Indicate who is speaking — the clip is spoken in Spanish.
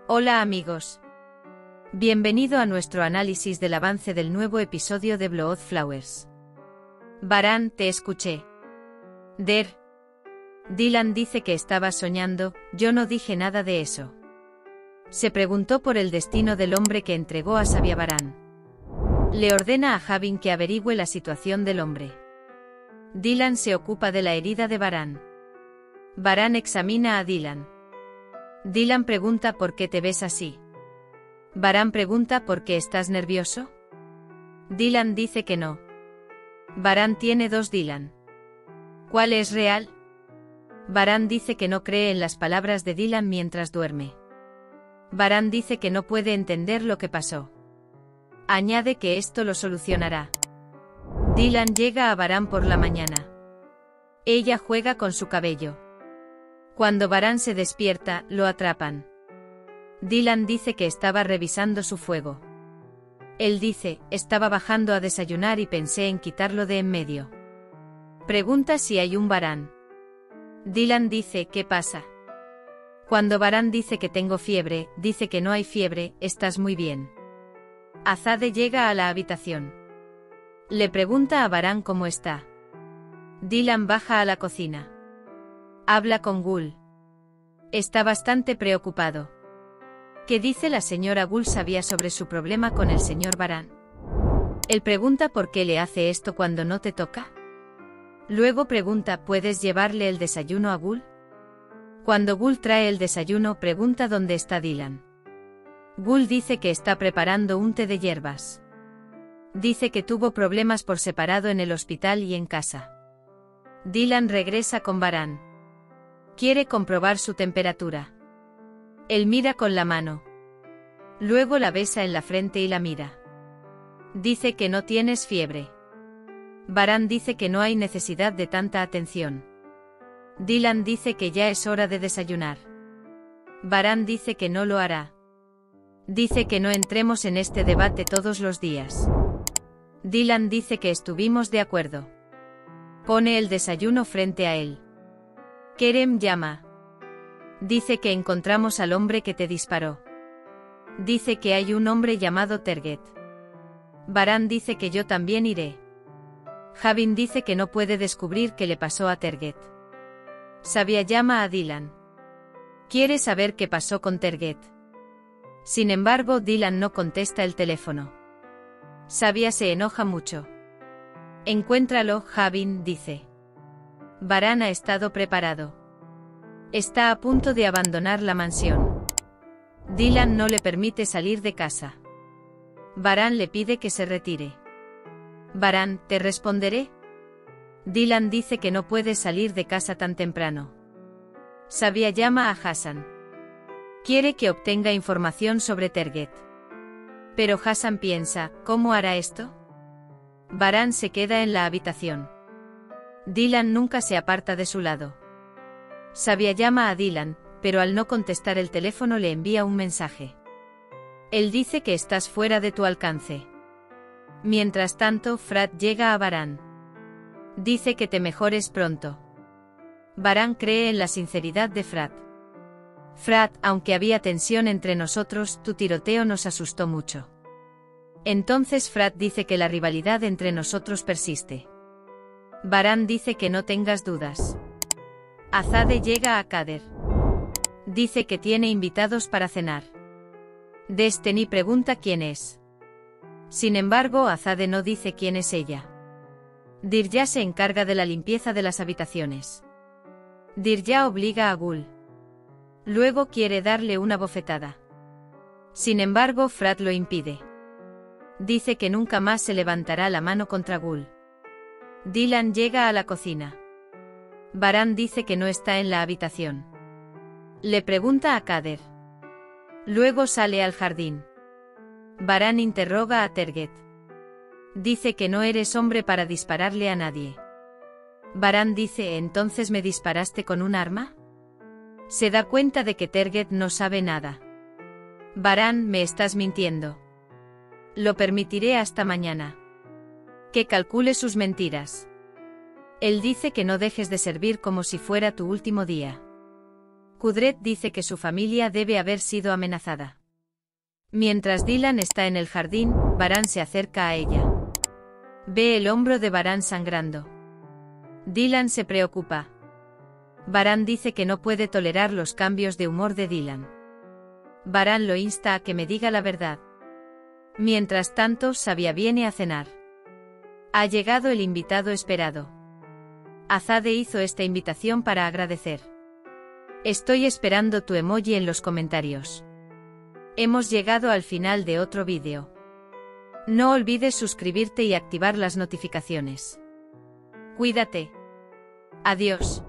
Speaker 1: Hola amigos. Bienvenido a nuestro análisis del avance del nuevo episodio de Blood Flowers. Varán, te escuché. Dylan dice que estaba soñando, yo no dije nada de eso. Se preguntó por el destino del hombre que entregó a Sabia Varán. Le ordena a Javin que averigüe la situación del hombre. Dylan se ocupa de la herida de Varán. Varán examina a Dylan. Dylan pregunta por qué te ves así. Varán pregunta por qué estás nervioso. Dylan dice que no. Varán tiene dos Dylan. ¿Cuál es real? Varán dice que no cree en las palabras de Dylan mientras duerme. Varán dice que no puede entender lo que pasó. Añade que esto lo solucionará. Dylan llega a Varán por la mañana. Ella juega con su cabello. Cuando Varán se despierta, lo atrapan. Dylan dice que estaba revisando su fuego. Él dice, estaba bajando a desayunar y pensé en quitarlo de en medio. Pregunta si hay un Varán. Dylan dice, ¿qué pasa? Cuando Varán dice que tengo fiebre, dice que no hay fiebre, estás muy bien. Azade llega a la habitación. Le pregunta a Varán cómo está. Dylan baja a la cocina. Habla con Gul. Está bastante preocupado. ¿Qué dice la señora Gul sabía sobre su problema con el señor Varán? Él pregunta por qué le hace esto cuando no te toca. Luego pregunta, ¿puedes llevarle el desayuno a Gul? Cuando Gul trae el desayuno, pregunta dónde está Dylan. Gul dice que está preparando un té de hierbas. Dice que tuvo problemas por separado en el hospital y en casa. Dylan regresa con Varán. Quiere comprobar su temperatura. Él mira con la mano. Luego la besa en la frente y la mira. Dice que no tienes fiebre. Varán dice que no hay necesidad de tanta atención. Dylan dice que ya es hora de desayunar. Varán dice que no lo hará. Dice que no entremos en este debate todos los días. Dylan dice que estuvimos de acuerdo. Pone el desayuno frente a él. Kerem llama. Dice que encontramos al hombre que te disparó. Dice que hay un hombre llamado Terget. Varán dice que yo también iré. Javin dice que no puede descubrir qué le pasó a Terget. Sabia llama a Dylan. Quiere saber qué pasó con Terget. Sin embargo, Dylan no contesta el teléfono. Sabia se enoja mucho. Encuéntralo, Javin dice. Varán ha estado preparado. Está a punto de abandonar la mansión. Dylan no le permite salir de casa. Varán le pide que se retire. Varán, ¿te responderé? Dylan dice que no puede salir de casa tan temprano. Sabia llama a Hassan. Quiere que obtenga información sobre Terget. Pero Hassan piensa, ¿cómo hará esto? Varán se queda en la habitación. Dylan nunca se aparta de su lado. Sabia llama a Dylan, pero al no contestar el teléfono le envía un mensaje. Él dice que estás fuera de tu alcance. Mientras tanto, Frat llega a Varán. Dice que te mejores pronto. Varán cree en la sinceridad de Frat. Frat, aunque había tensión entre nosotros, tu tiroteo nos asustó mucho. Entonces Frat dice que la rivalidad entre nosotros persiste. Varán dice que no tengas dudas. Azade llega a Kader. Dice que tiene invitados para cenar. Destiny pregunta quién es. Sin embargo, Azade no dice quién es ella. Dirja se encarga de la limpieza de las habitaciones. Dirja obliga a Gul. Luego quiere darle una bofetada. Sin embargo, Frat lo impide. Dice que nunca más se levantará la mano contra Gul. Dylan llega a la cocina. Varán dice que no está en la habitación. Le pregunta a Kader. Luego sale al jardín. Varán interroga a Terget. Dice que no eres hombre para dispararle a nadie. Varán dice, ¿entonces me disparaste con un arma? Se da cuenta de que Terget no sabe nada. Varán, me estás mintiendo. Lo permitiré hasta mañana. Que calcule sus mentiras. Él dice que no dejes de servir como si fuera tu último día. Kudret dice que su familia debe haber sido amenazada. Mientras Dylan está en el jardín, Baran se acerca a ella. Ve el hombro de Baran sangrando. Dylan se preocupa. Baran dice que no puede tolerar los cambios de humor de Dylan. Baran lo insta a que me diga la verdad. Mientras tanto, Sabia viene a cenar. Ha llegado el invitado esperado. Azade hizo esta invitación para agradecer. Estoy esperando tu emoji en los comentarios. Hemos llegado al final de otro vídeo. No olvides suscribirte y activar las notificaciones. Cuídate. Adiós.